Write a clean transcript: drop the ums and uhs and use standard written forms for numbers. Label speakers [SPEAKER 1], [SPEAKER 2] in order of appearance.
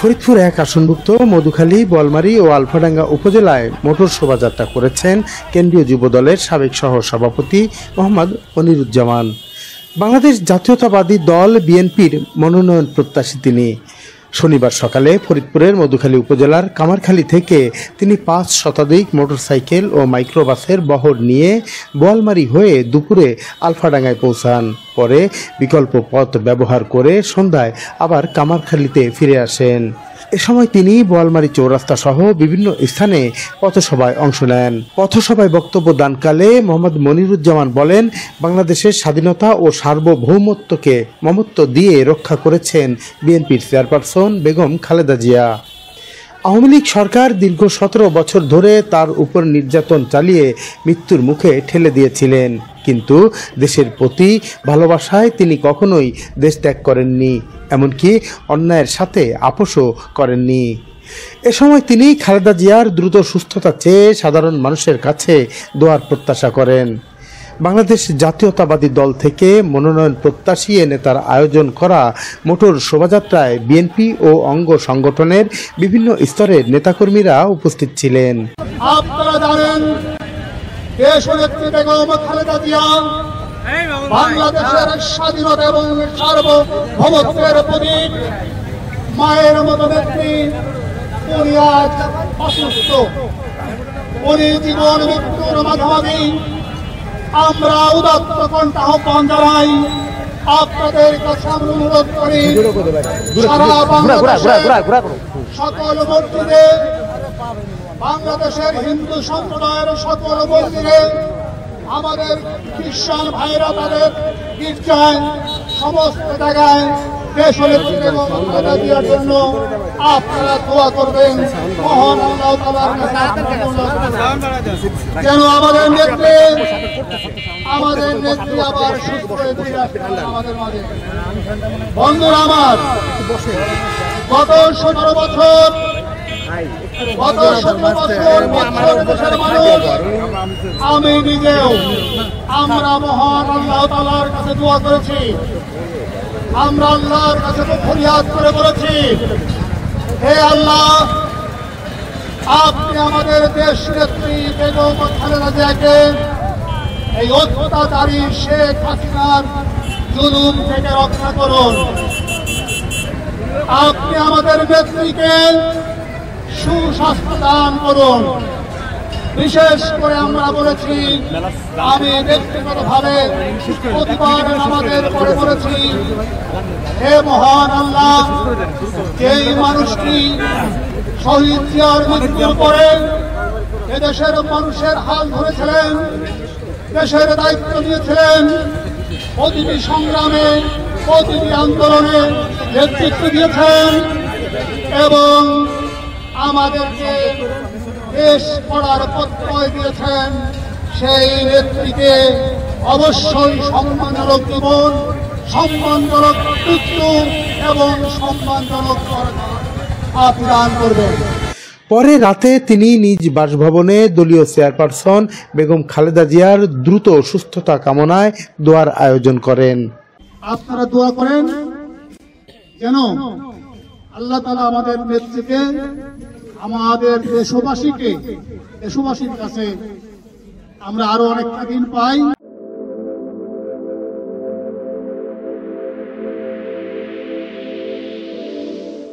[SPEAKER 1] ফরিদপুর 1 আসনভুক্ত মধুখালী, বোয়ালমারী ও আলফাডাঙ্গা উপজেলায় মোটর শোভাযাত্রা করেছেন কেন্দ্রীয় যুবদলের সাবেক সহ সভাপতি মোহাম্মদ মনিরুজ্জামান। বাংলাদেশ জাতীয়তাবাদী দল বিএনপির মনোনয়ন প্রত্যাশী তিনি। শনিবার সকালে ফরিদপুরের মধুখালী উপজেলার কামারখালী থেকে তিনি 5 শতাধিক মোটরসাইকেল ও মাইক্রোবাসের বহর নিয়ে বোয়ালমারী হয়ে দুপুরে আলফাডাঙ্গায় পৌঁছান। পরে বিকল্প পথ ব্যবহার করে সন্ধ্যায় আবার কামারখালীতে ফিরে আসেন। এ সময় তিনি বোয়ালমারী চৌরাস্তা সহ বিভিন্ন স্থানে পথসভায় অংশ নেন। পথসভায় বক্তব্য দানকালে মোহাম্মদ মনিরুজ্জামান বলেন, বাংলাদেশের স্বাধীনতা ও সার্বভৌমত্বকে মমত্ব দিয়ে রক্ষা করেছেন বিএনপির চেয়ারপারসন বেগম খালেদা জিয়া। আওয়ামী লীগ সরকার দীর্ঘ 17 বছর ধরে তার উপর নির্যাতন চালিয়ে মৃত্যুর মুখে ঠেলে দিয়েছিলেন, কিন্তু দেশের প্রতি ভালোবাসায় তিনি কখনোই দেশ ত্যাগ করেননি, এমনকি অন্যায়ের সাথে আপোষও করেননি। এ সময় তিনি খালেদা জিয়ার দ্রুত সুস্থতা চেয়ে সাধারণ মানুষের কাছে দোয়ার প্রত্যাশা করেন। বাংলাদেশ জাতীয়তাবাদী দল থেকে মনোনয়ন প্রত্যাশী এ নেতার আয়োজন করা মোটর শোভাযাত্রায় বিএনপি ও অঙ্গ সংগঠনের বিভিন্ন স্তরের নেতাকর্মীরা উপস্থিত ছিলেন।
[SPEAKER 2] আপনারা জানেন, দেশনেত্রী বেগম খালেদা জিয়া বাংলাদেশের স্বাধীনতা এবং সার্বভৌমত্বের প্রতীক, মায়ের মতো নেত্রী। উনি আজ অসুস্থ, উনি জীবন মৃত্যুর মাঝামাঝি। আমরা উদাত্ত কণ্ঠে আহ্বান জানাই, আপনাদের কাছে আমরা অনুরোধ করি, সারা বাংলাদেশের সকল মসজিদে, বাংলাদেশের হিন্দু সম্প্রদায়ের সকল মন্দিরে, আমাদের খ্রিস্টান ভাইরা তাদের গির্জায়, সমস্ত জায়গায় দেশনেত্রী বেগম খালেদা জিয়ার জন্য আপনারা দোয়া করবেন। মহান আল্লাহ তাআলার কাছে যেন আমাদের নেত্রী আবার সুস্থ হয়ে ফিরে আসেন আমাদের মাঝে। বন্ধুরা আমার, গত 17 বছর দেশের মানুষ, আমি নিজেও, আমরা মহান আল্লাহ তাআলার কাছে দোয়া করেছি। আমরা আল্লাহর কাছে ফরিয়াদ করে বলেছি, হে আল্লাহ, আপনি আমাদের দেশ নেত্রী বেগম খালেদা জিয়াকে এই অত্যাচারী শেখ হাসিনার জুলুম থেকে রক্ষা করুন। আপনি আমাদের নেত্রীকে সুস্বাস্থ্য দান করুন। বিশেষ করে আমরা বলেছি, আমি ব্যক্তিগতভাবে প্রতিবার আমাদের পরে বলেছি, হে মহান আল্লাহ, যেই মানুষটি শহীদ জিয়ার মৃত্যুর পরে এদেশের মানুষের হাল ধরেছিলেন, দেশের দায়িত্ব নিয়েছিলেন, প্রতিটি সংগ্রামে, প্রতিটি আন্দোলনে নেতৃত্ব দিয়েছেন এবং আমাদেরকে দেশ গড়ার প্রত্যয় দিয়েছেন, সেই নেত্রীকে অবশ্যই সম্মানজনক জীবন, সম্মানজনক মৃত্যু এবং সম্মানজনক প্রদান করবেন।
[SPEAKER 1] পরে রাতে তিনি নিজ বাসভবনে দলীয় চেয়ারপারসন বেগম খালেদা জিয়ার দ্রুত সুস্থতা কামনায় দোয়ার আয়োজন করেন।
[SPEAKER 2] আপনারা দোয়া করেন যেন আল্লাহ তাআলা আমাদের নেত্রীকে, আমাদের দেশবাসীর কাছে আমরা আরো অনেকটা দিন পাই।